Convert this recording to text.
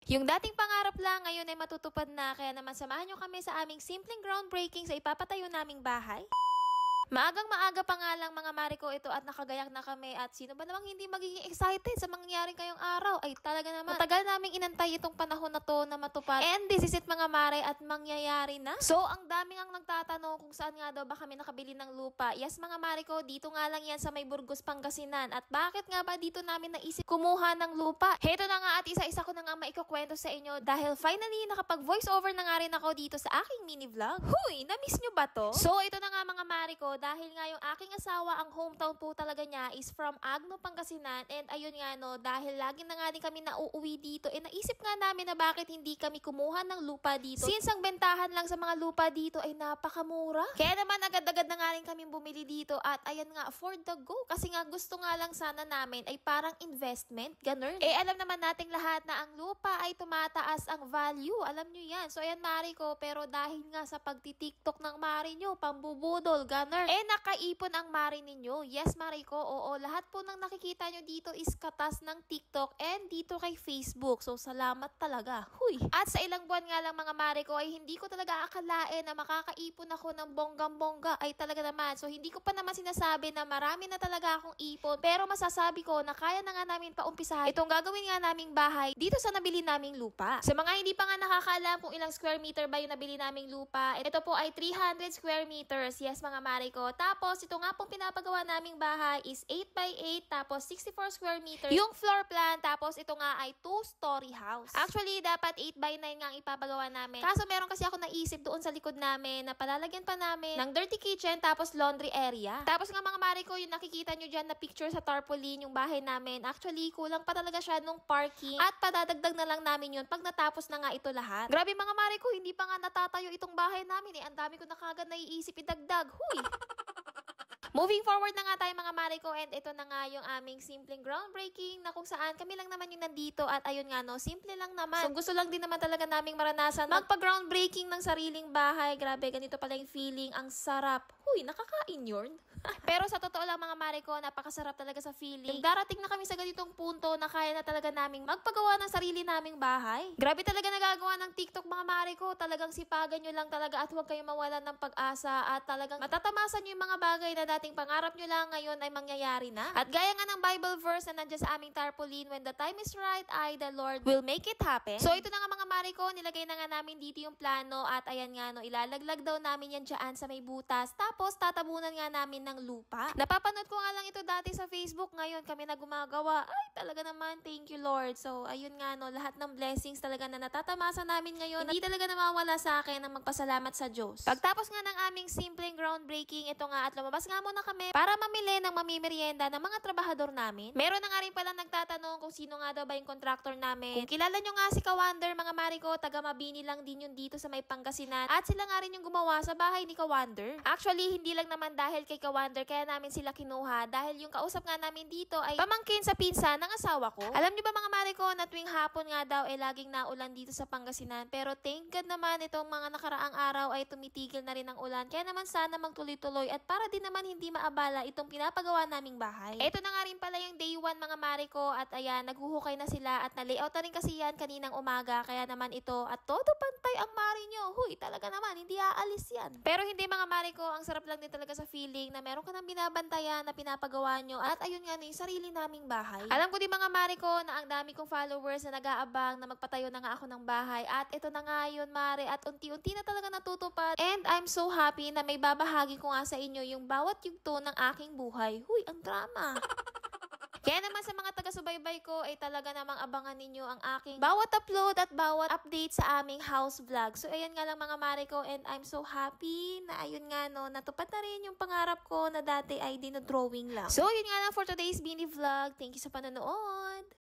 Yung dating pangarap lang ngayon ay matutupad na, kaya naman samahan nyo kami sa aming simpleng groundbreaking sa ipapatayo naming bahay. Maagang maaga pa nga lang mga Mariko ito at nakagayak na kami, at sino ba namang hindi magiging excited sa mangyayaring kayong araw? Ay talaga naman, matagal naming inantay itong panahon na to na matupad, and this is it mga Mare, at mangyayari na. So ang daming ang nagtatanong kung saan nga daw ba kami nakabili ng lupa. Yes mga Mariko, dito nga lang yan sa may Burgos, Pangasinan. At bakit nga ba dito namin naisip kumuha ng lupa? Heto na nga, at isa-isa ko na nga maikukwento sa inyo dahil finally nakapag voice over na nga rin ako dito sa aking mini vlog. Huy, na-miss nyo ba to? So ito na nga mga Mariko, dahil nga yung aking asawa, ang hometown po talaga niya is from Agno, Pangasinan. And ayun nga no, dahil lagi na nga din kami nauuwi dito, naisip nga namin na bakit hindi kami kumuha ng lupa dito. Since ang bentahan lang sa mga lupa dito ay napakamura. Kaya naman agad-agad na nga rin kami bumili dito, at ayan nga, for the go. Kasi nga gusto nga lang sana namin ay parang investment, ganun. Alam naman nating lahat na ang lupa ay tumataas ang value. Alam nyo yan. So ayan Mariko, pero dahil nga sa pagtitiktok ng Mari nyo, pambubudol, ganun. Nakaipon ang Mari ninyo. Yes, Mariko, oo. Lahat po ng nakikita nyo dito is katas ng TikTok and dito kay Facebook. So, salamat talaga. Huy! At sa ilang buwan nga lang mga Mariko ay hindi ko talaga akalain na makakaipon ako ng bonggang-bongga. Ay talaga naman. So, hindi ko pa naman sinasabi na marami na talaga akong ipon. Pero masasabi ko na kaya na nga namin paumpisahan itong gagawin nga naming bahay dito sa nabili naming lupa. Sa mga hindi pa nga nakakaalam kung ilang square meter ba yung nabili naming lupa, ito po ay 300 square meters. Yes, mga Mariko. Tapos, ito nga pong pinapagawa naming bahay is 8x8, tapos 64 square meters yung floor plan, tapos ito nga ay 2-story house. Actually, dapat 8x9 nga ang ipapagawa namin. Kaso meron kasi ako naisip doon sa likod namin na palalagyan pa namin ng dirty kitchen, tapos laundry area. Tapos nga mga Mariko, yung nakikita nyo dyan na picture sa tarpaulin, yung bahay namin, actually, kulang pa talaga siya nung parking, at padadagdag na lang namin yun pag natapos na nga ito lahat. Grabe mga Mariko, hindi pa nga natatayo itong bahay namin ang dami ko na kagad naiisip idagdag. Huy! Moving forward na nga tayo mga Mariko, and ito na nga yung aming simpleng groundbreaking na kung saan kami lang naman yung nandito, at ayun nga no, simple lang naman. So gusto lang din naman talaga naming maranasan magpa-groundbreaking ng sariling bahay. Grabe, ganito pala yung feeling, ang sarap. Huy, nakakain yun. Pero sa totoo lang mga Mariko, napakasarap talaga sa feeling. Darating na kami sa ganitong punto na kaya na talaga naming magpagawa ng sarili naming bahay. Grabe talaga nagagawa ng TikTok mga Mariko. Talagang sipagan nyo lang talaga at huwag kayong mawalan ng pag-asa, at talagang matatamasan nyo yung mga bagay na dating pangarap nyo lang ngayon ay mangyayari na. At gaya nga ng Bible verse na nandiyan sa aming tarpaulin, when the time is right, the Lord will make it happen. So ito na nga mga Mariko, nilagay na nga namin dito yung plano, at ayan nga no, ilalaglag daw namin yan dyan sa may butas. Tapos tatabunan nga namin ng lupa. Napapanood ko nga lang ito dati sa Facebook, ngayon kami na gumagawa. Ay talaga naman, thank you Lord. So ayun nga no, lahat ng blessings talaga na natatamasa namin ngayon, hindi talaga nawawala sa akin ang magpasalamat sa Diyos. Pagtapos nga ng aming simpleng groundbreaking, ito nga, at lumabas nga muna kami para mamili ng mamimerienda ng mga trabahador namin. Meron na nga rin pala nagtatanong kung sino nga daw ba yung contractor namin. Kung kilala nyo nga si Kawander mga Mariko, taga Mabini lang din yun dito sa may Pangasinan, at sila nga rin yung gumawa sa bahay ni Kawander. Actually, hindi lang naman dahil kay Kawander kaya namin sila kinuha, dahil yung kausap nga namin dito ay pamangkin sa pinsan ng asawa ko. Alam nyo ba mga Mariko na tuwing hapon nga daw laging naulan dito sa Pangasinan, pero thank God naman itong mga nakaraang araw ay tumitigil na rin ang ulan, kaya naman sana magtuloy-tuloy, at para din naman hindi maabala itong pinapagawa naming bahay. Ito na nga rin pala yung day 1 mga Mariko, at ayan, naghuhukay na sila, at na-layout na rin kasi yan kaninang umaga, kaya naman ito, at todo pantay ang Mari nyo. Huy, talaga naman, hindi aalis yan. Pero hindi mga Mariko, ang sarap lang din talaga sa feeling na meron ka nang binabantayan na pinapagawa nyo, at ayun nga na yung sarili naming bahay. Alam ko din mga Mariko na ang dami kong followers na nag-aabang na magpatayo na nga ako ng bahay, at ito na nga yun Mare, at unti-unti na talaga natutupad, and I'm so happy na may babahagi ko nga sa inyo yung bawat yugto ng aking buhay. Huy, ang drama! Kaya naman sa mga taga-subaybay ko ay talaga namang abangan ninyo ang aking bawat upload at bawat update sa aming house vlog. So ayan nga lang mga Mariko, and I'm so happy na ayun nga no, natupad na rin yung pangarap ko na dati ay dinodrawing lang. So yun nga lang for today's mini vlog. Thank you sa panonood!